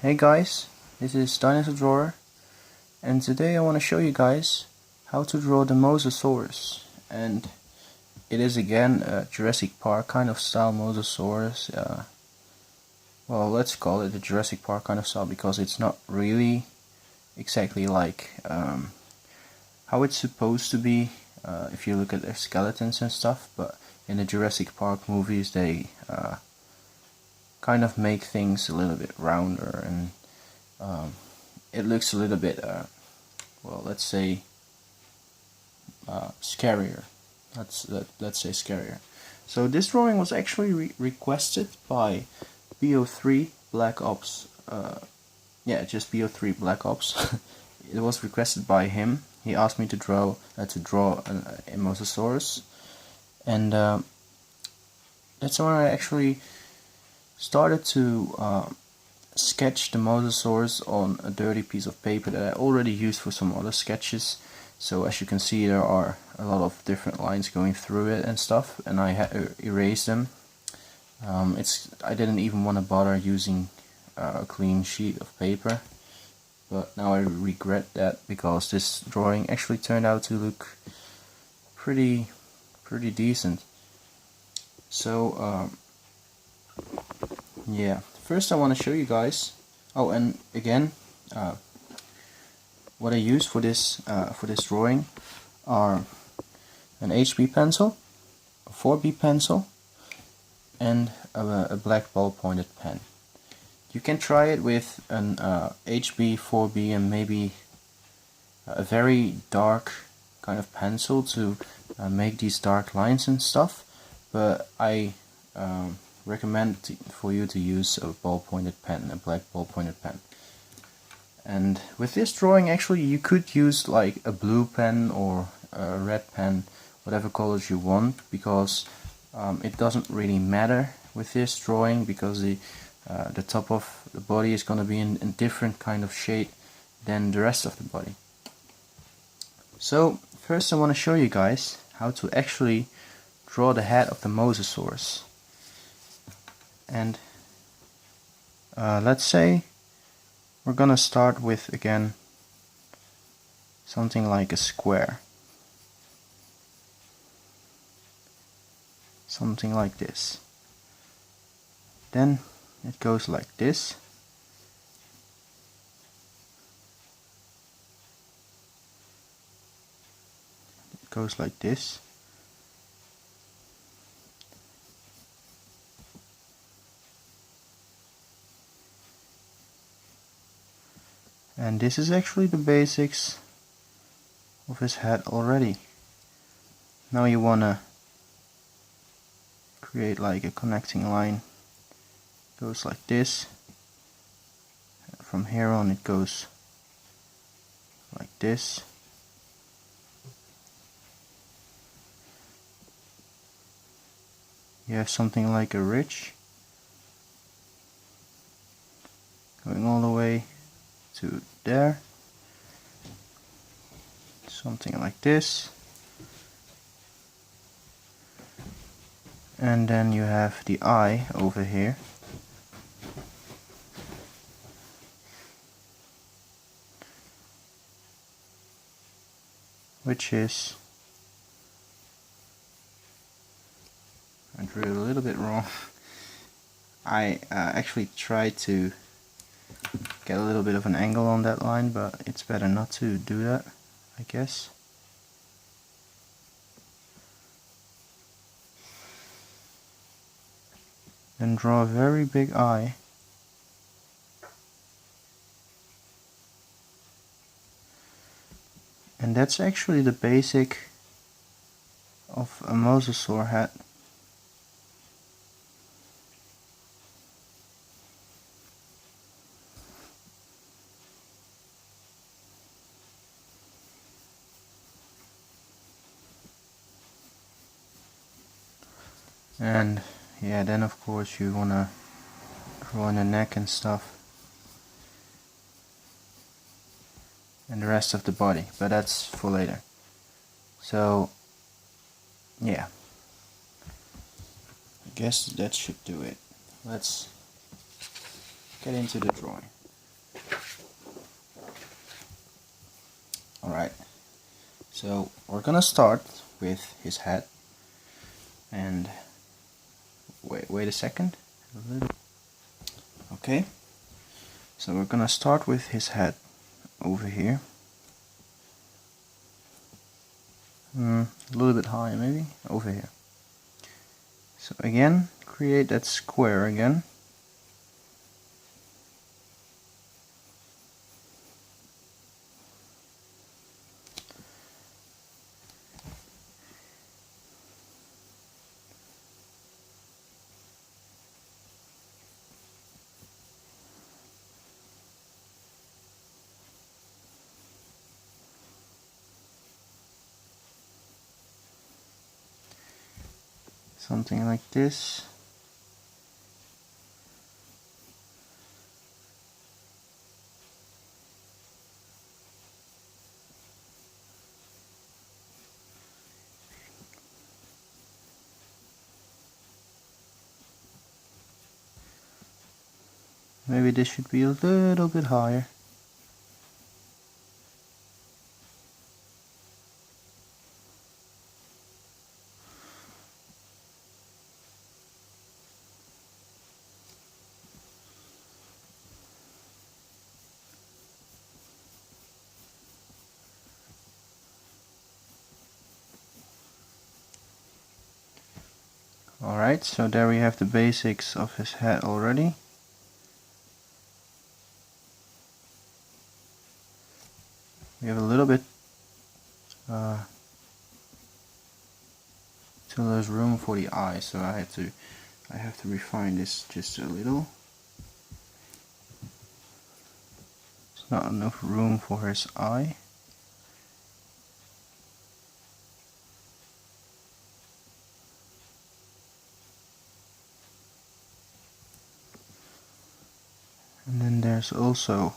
Hey guys, this is Dinosaur Drawer, and today I want to show you guys how to draw the mosasaurus. And it is again a Jurassic Park kind of style mosasaurus. Well, let's call it a Jurassic Park kind of style because it's not really exactly like how it's supposed to be if you look at their skeletons and stuff. But in the Jurassic Park movies, they kind of make things a little bit rounder, and it looks a little bit, well, let's say scarier. Let's say scarier. So this drawing was actually requested by BO3 Black Ops. Yeah, just BO3 Black Ops. It was requested by him. He asked me to draw a mosasaurus, and that's when I actually started to sketch the mosasaurs on a dirty piece of paper that I already used for some other sketches. So as you can see, there are a lot of different lines going through it and stuff, and I had to erase them. I didn't even want to bother using a clean sheet of paper, but now I regret that because this drawing actually turned out to look pretty decent. So yeah, first I want to show you guys. Oh, and again, what I use for this drawing are an HB pencil, a 4B pencil, and a black ball pointed pen. You can try it with an HB, 4B, and maybe a very dark kind of pencil to make these dark lines and stuff, but I recommend for you to use a ball pointed pen, a black ball pointed pen. And with this drawing, actually you could use like a blue pen or a red pen, whatever colors you want, because it doesn't really matter with this drawing, because the top of the body is going to be in a different kind of shade than the rest of the body. So first I want to show you guys how to actually draw the head of the mosasaurus. And let's say we're gonna start with, again, something like a square. Something like this. Then it goes like this. It goes like this. And this is actually the basics of his head already. Now you wanna create like a connecting line. It goes like this. From here on it goes like this. You have something like a ridge going all the way to there, something like this, and then you have the eye over here, which is, I drew it a little bit wrong. I actually tried to get a little bit of an angle on that line, but it's better not to do that, I guess. Then draw a very big eye. And that's actually the basic of a mosasaur head. And yeah, then of course you wanna draw in the neck and stuff, and the rest of the body, but that's for later. So yeah, I guess that should do it. Let's get into the drawing. Alright, so we're gonna start with his head, and wait a second. Okay, so we're gonna start with his head over here. A little bit higher, maybe over here. So again, create that square again. Something like this. Maybe this should be a little bit higher. Alright, so there we have the basics of his head already. We have a little bit till there's room for the eye, so I have to refine this just a little. There's not enough room for his eye. And then there's also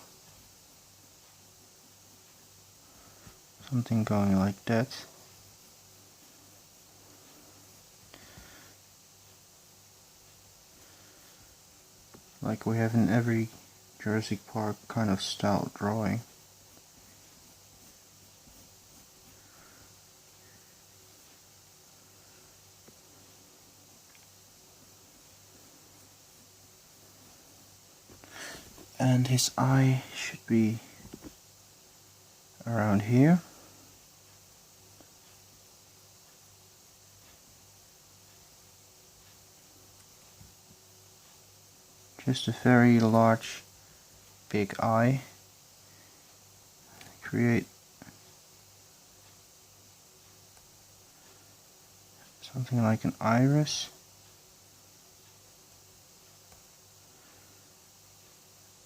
something going like that. Like we have in every Jurassic Park kind of style drawing. And his eye should be around here. Just a very large, big eye. Create something like an iris.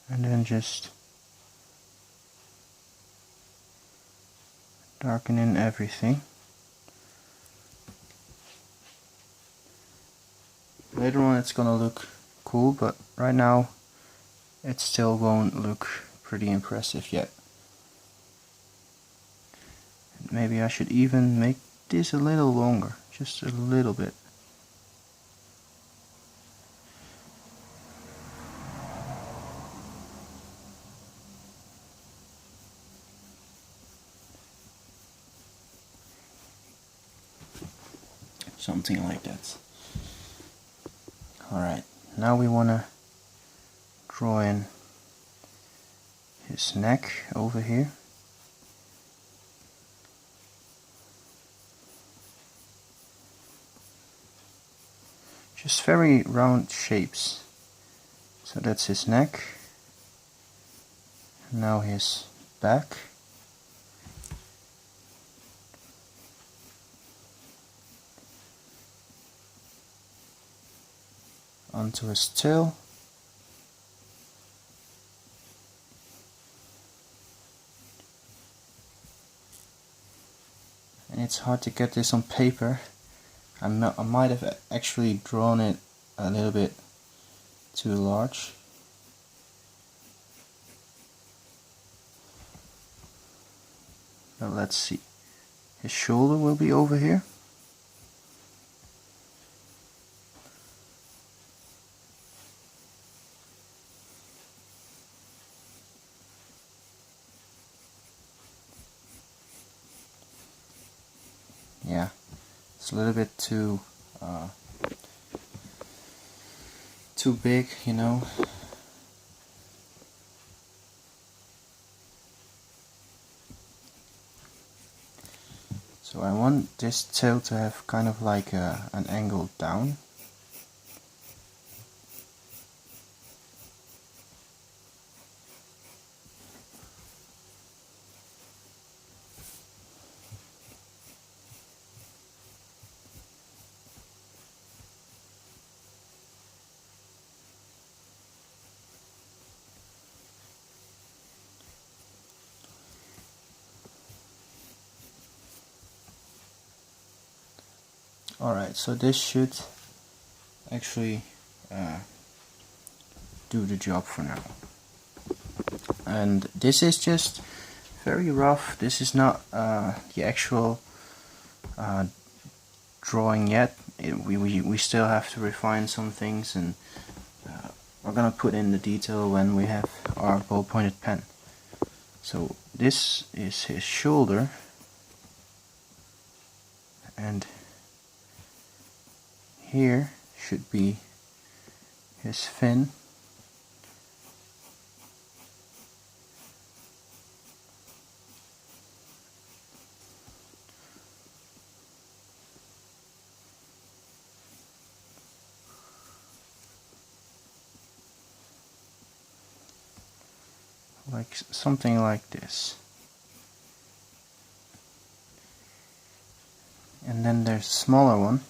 And then just darken in everything. Later on it's gonna look cool, but right now it still won't look pretty impressive yet. Maybe I should even make this a little longer, just a little bit. Something like that. Alright, now we want to draw in his neck over here. Just very round shapes. So that's his neck. Now his back. Onto his tail. And it's hard to get this on paper. I might have actually drawn it a little bit too large. But let's see. His shoulder will be over here. It's a little bit too big, you know. So I want this tail to have kind of like an angle down. Alright, so this should actually do the job for now. And this is just very rough. This is not the actual drawing yet. We still have to refine some things, and we're gonna put in the detail when we have our ball-pointed pen. So this is his shoulder, and here should be his fin. Like something like this. And then there's a smaller one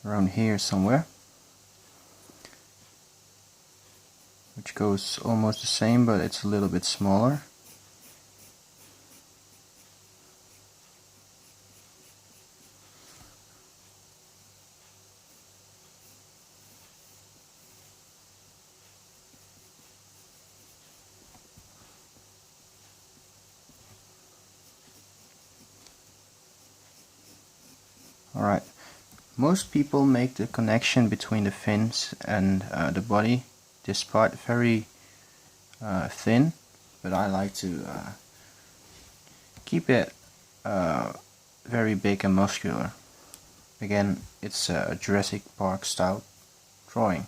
around here somewhere, which goes almost the same, but it's a little bit smaller. Alright, most people make the connection between the fins and the body, this part, very thin, but I like to keep it very big and muscular. Again, it's a Jurassic Park style drawing.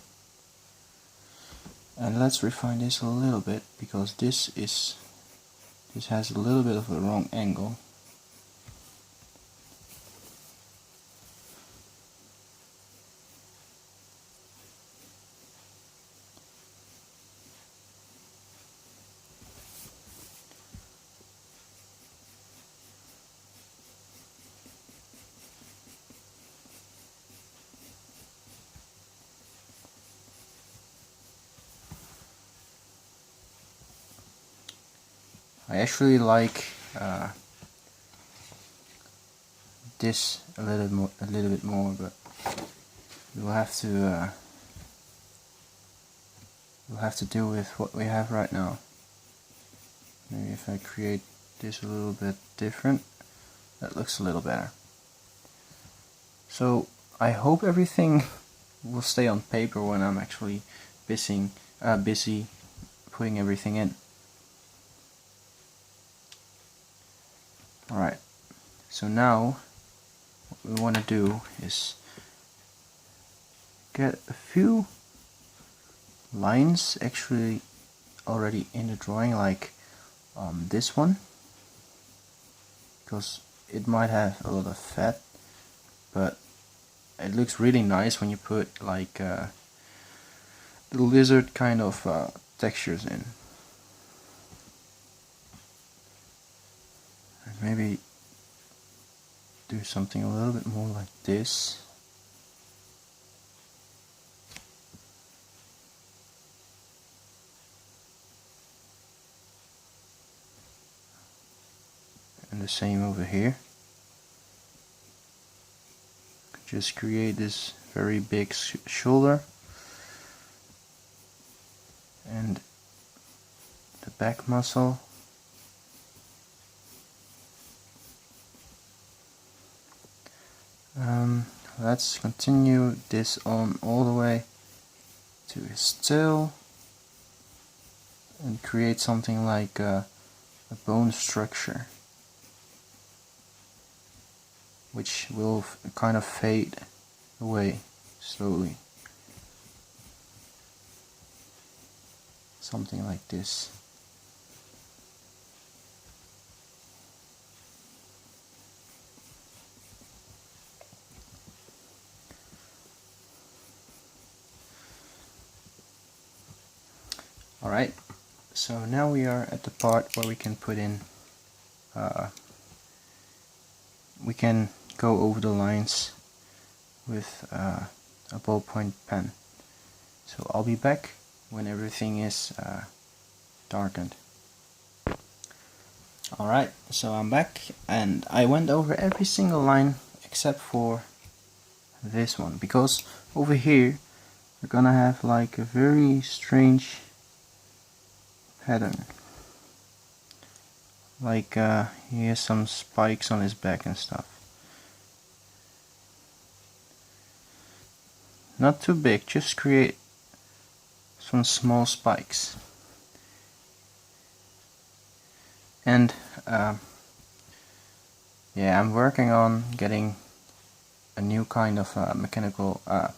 And let's refine this a little bit, because this has a little bit of a wrong angle. I actually like this a little bit more, but we'll have to deal with what we have right now. Maybe if I create this a little bit different, that looks a little better. So I hope everything will stay on paper when I'm actually busy putting everything in. Alright, so now what we want to do is get a few lines actually already in the drawing, like this one, because it might have a lot of fat, but it looks really nice when you put like the lizard kind of textures in. Maybe do something a little bit more like this. And the same over here. Just create this very big shoulder and the back muscle. Let's continue this on all the way to his tail and create something like a bone structure. which will kind of fade away slowly. Something like this. Alright, so now we are at the part where we can put in, we can go over the lines with a ballpoint pen. So I'll be back when everything is darkened. Alright, so I'm back and I went over every single line except for this one, because over here we're gonna have like a very strange pattern. Like he has some spikes on his back and stuff. Not too big, just create some small spikes. And yeah, I'm working on getting a new kind of mechanical, I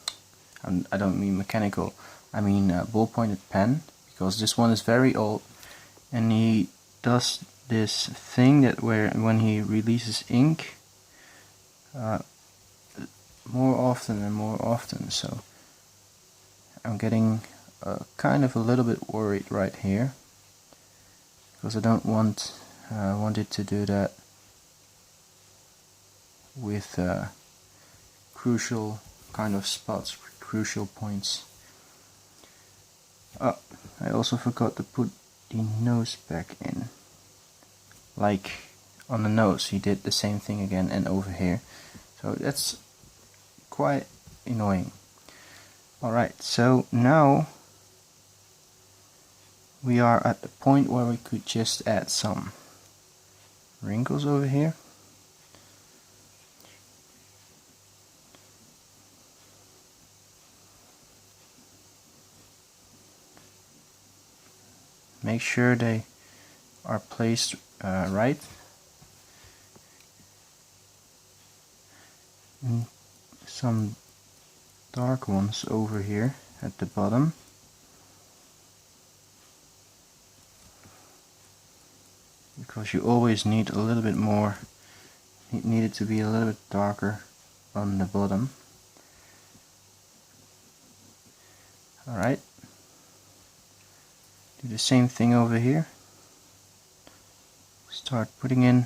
don't mean mechanical, I mean ball-pointed pen, because this one is very old and he does this thing that when he releases ink more often and more often, so I'm getting kind of a little bit worried right here, because I don't want it to do that with crucial kind of spots, crucial points. Oh, I also forgot to put the nose back in. Like on the nose, he did the same thing again, and over here. So that's quite annoying. Alright, so now we are at the point where we could just add some wrinkles over here. Make sure they are placed right. And some dark ones over here at the bottom. Because you always need a little bit more, it needed to be a little bit darker on the bottom. Alright. Do the same thing over here. Start putting in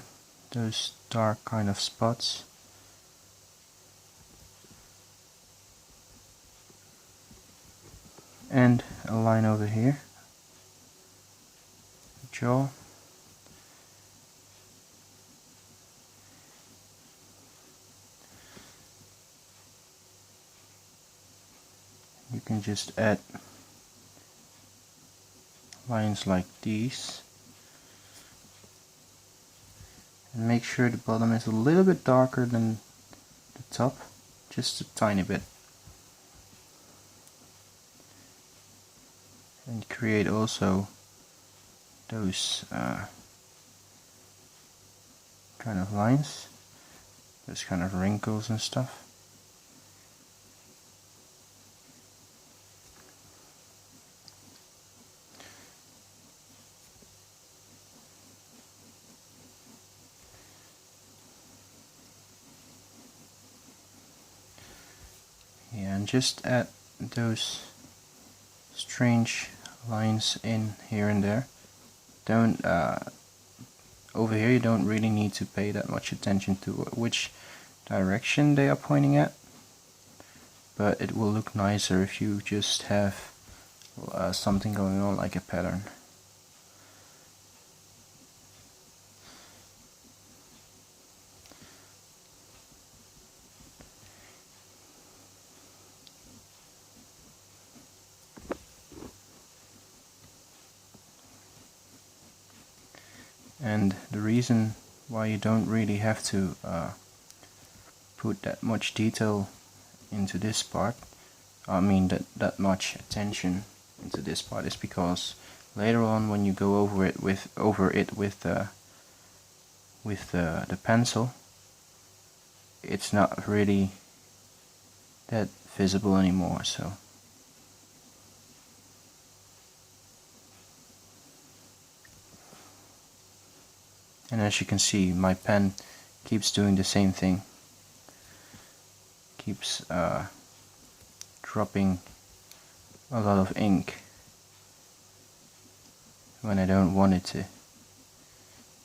those dark kind of spots. And a line over here. Jaw. You can just add lines like these, and make sure the bottom is a little bit darker than the top, just a tiny bit, and create also those kind of lines, those kind of wrinkles and stuff. Yeah, and just add those strange lines in here and there. Don't over here you don't really need to pay that much attention to which direction they are pointing at, but it will look nicer if you just have something going on like a pattern. And the reason why you don't really have to put that much detail into this part, I mean that much attention into this part, is because later on when you go over it with the pencil, it's not really that visible anymore. So and as you can see, my pen keeps doing the same thing, keeps dropping a lot of ink when I don't want it to,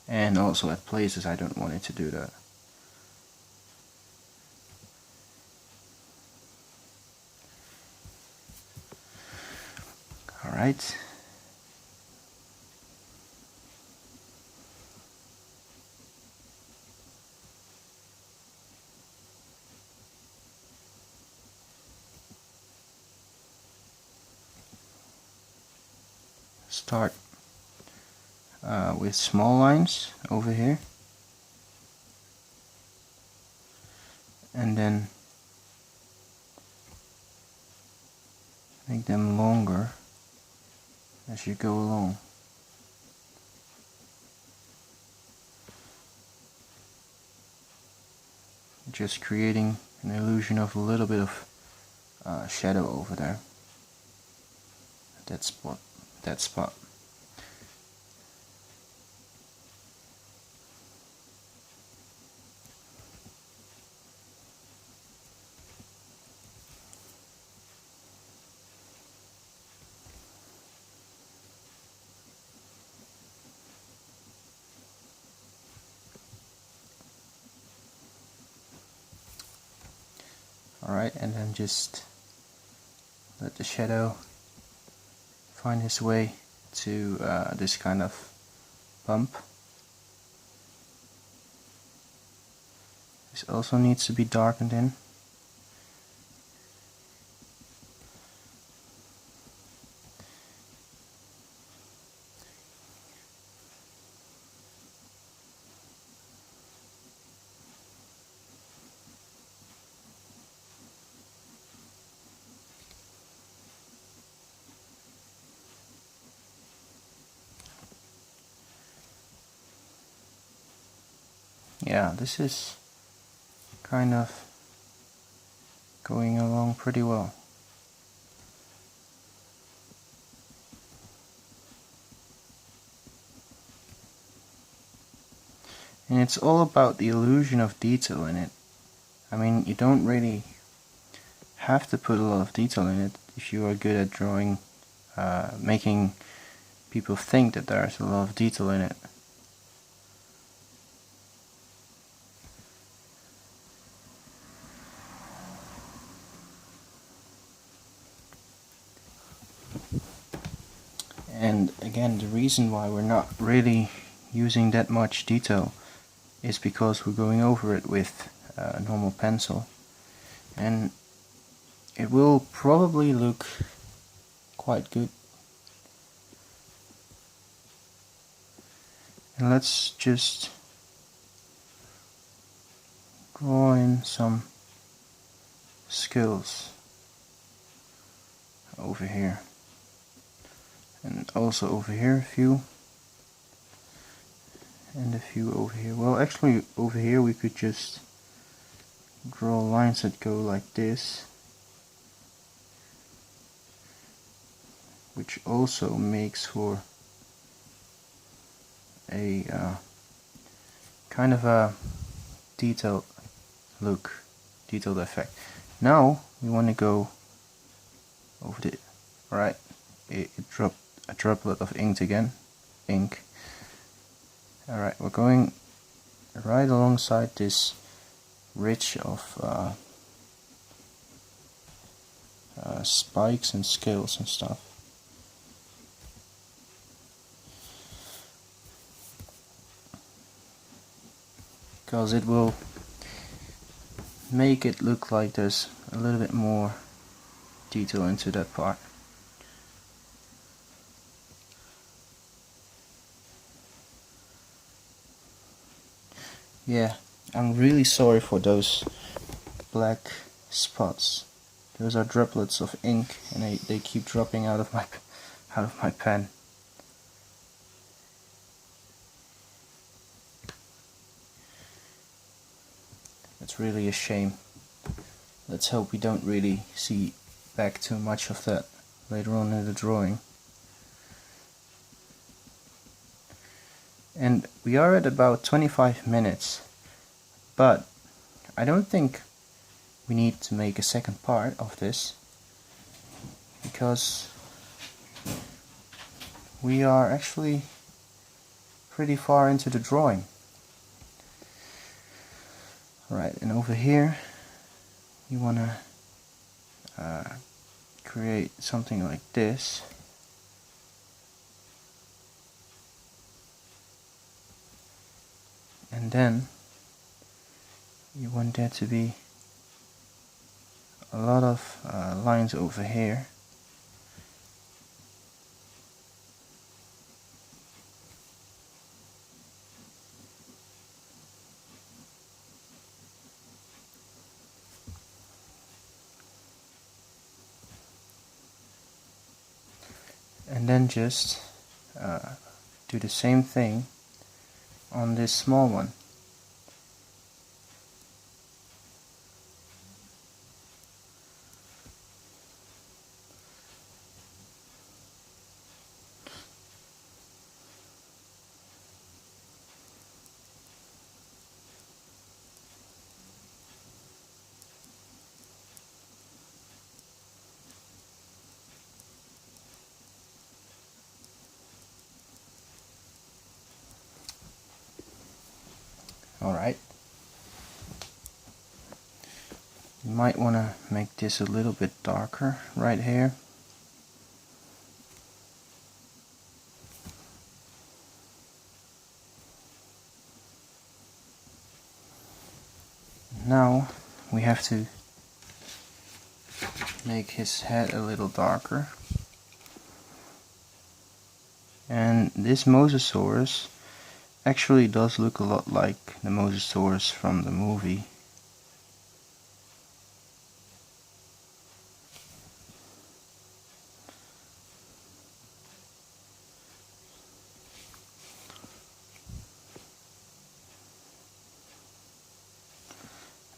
and also at places I don't want it to do that. Alright. Start with small lines over here, and then make them longer as you go along. Just creating an illusion of a little bit of shadow over there. That spot. Alright, and then just let the shadow find his way to this kind of bump. This also needs to be darkened in. Yeah, this is kind of going along pretty well. And it's all about the illusion of detail in it. I mean, you don't really have to put a lot of detail in it if you are good at drawing, making people think that there's a lot of detail in it. And again, the reason why we're not really using that much detail is because we're going over it with a normal pencil, and it will probably look quite good. And let's just draw in some scales over here, and also over here a few, and a few over here. Well, actually over here we could just draw lines that go like this, which also makes for a kind of a detailed look, detailed effect. Now we want to go over the, alright, it dropped a droplet of ink again, Alright, we're going right alongside this ridge of spikes and scales and stuff. Because it will make it look like there's a little bit more detail into that part. Yeah, I'm really sorry for those black spots. Those are droplets of ink, and they keep dropping out of my pen. Let's It's really a shame. Let's hope we don't really see back too much of that later on in the drawing. And we are at about 25 minutes, but I don't think we need to make a second part of this, because we are actually pretty far into the drawing. Alright, and over here you want to create something like this. And then you want there to be a lot of lines over here. And then just do the same thing on this small one. Alright. You might want to make this a little bit darker right here. Now we have to make his head a little darker. And this mosasaurus actually does look a lot like the mosasaurus from the movie.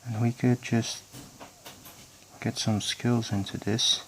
And we could just get some skills into this.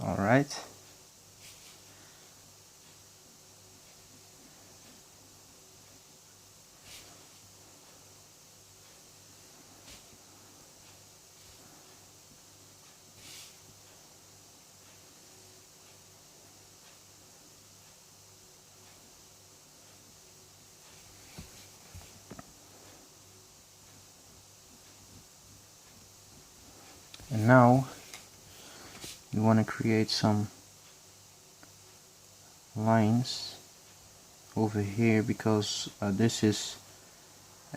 Alright. And now you want to create some lines over here, because this is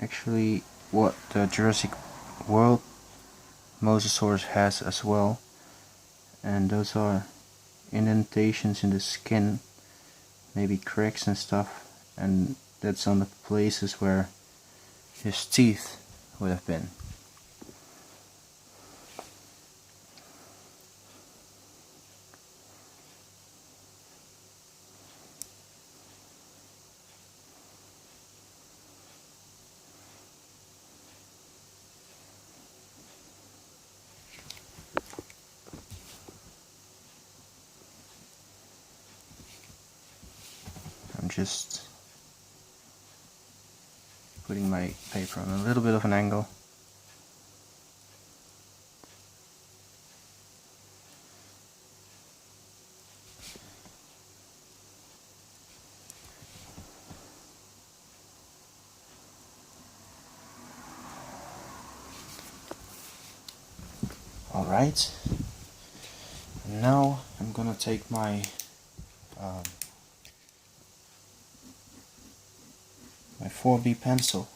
actually what the Jurassic World mosasaurus has as well, and those are indentations in the skin, maybe cracks and stuff, and that's on the places where his teeth would have been. I'm just putting my paper on a little bit of an angle. Alright, now I'm gonna take my my 4B pencil,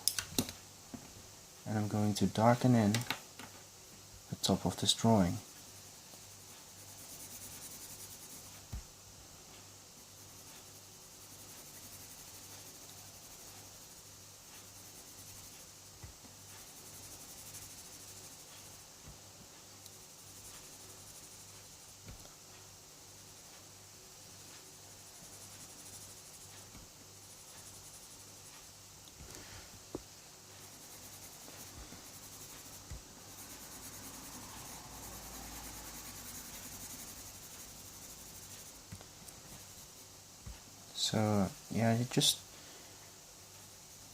and I'm going to darken in the top of this drawing. So yeah, you just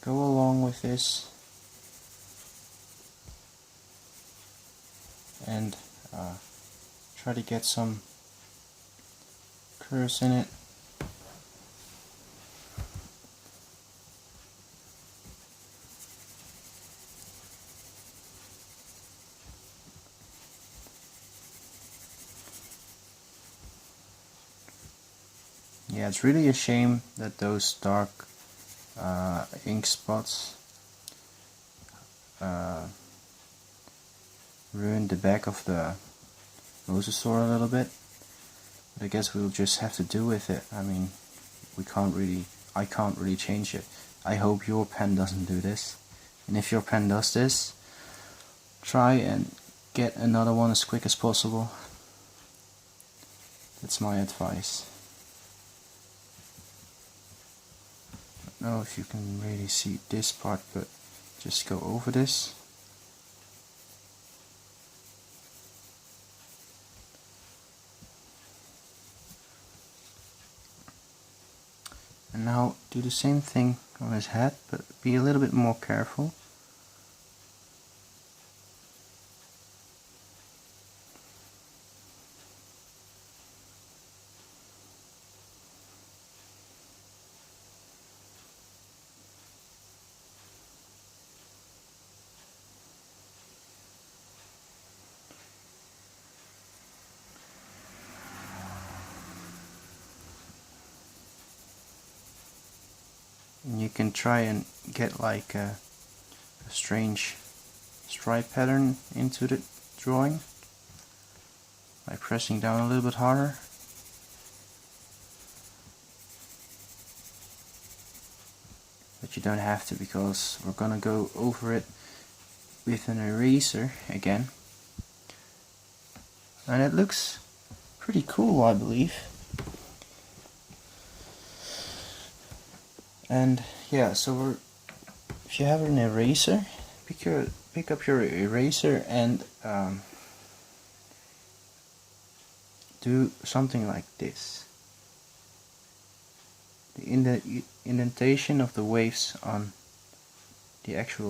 go along with this and try to get some curves in it. Yeah, it's really a shame that those dark ink spots ruined the back of the mosasaur a little bit. But I guess we'll just have to do with it. I mean, I can't really change it. I hope your pen doesn't do this. And if your pen does this, try and get another one as quick as possible. That's my advice. I don't know if you can really see this part, but just go over this. And now do the same thing on his head, but be a little bit more careful. And you can try and get like a strange stripe pattern into the drawing by pressing down a little bit harder. But you don't have to, because we're gonna go over it with an eraser again. And it looks pretty cool, I believe. And yeah, so if you have an eraser, pick up your eraser and do something like this. The indentation of the waves on the actual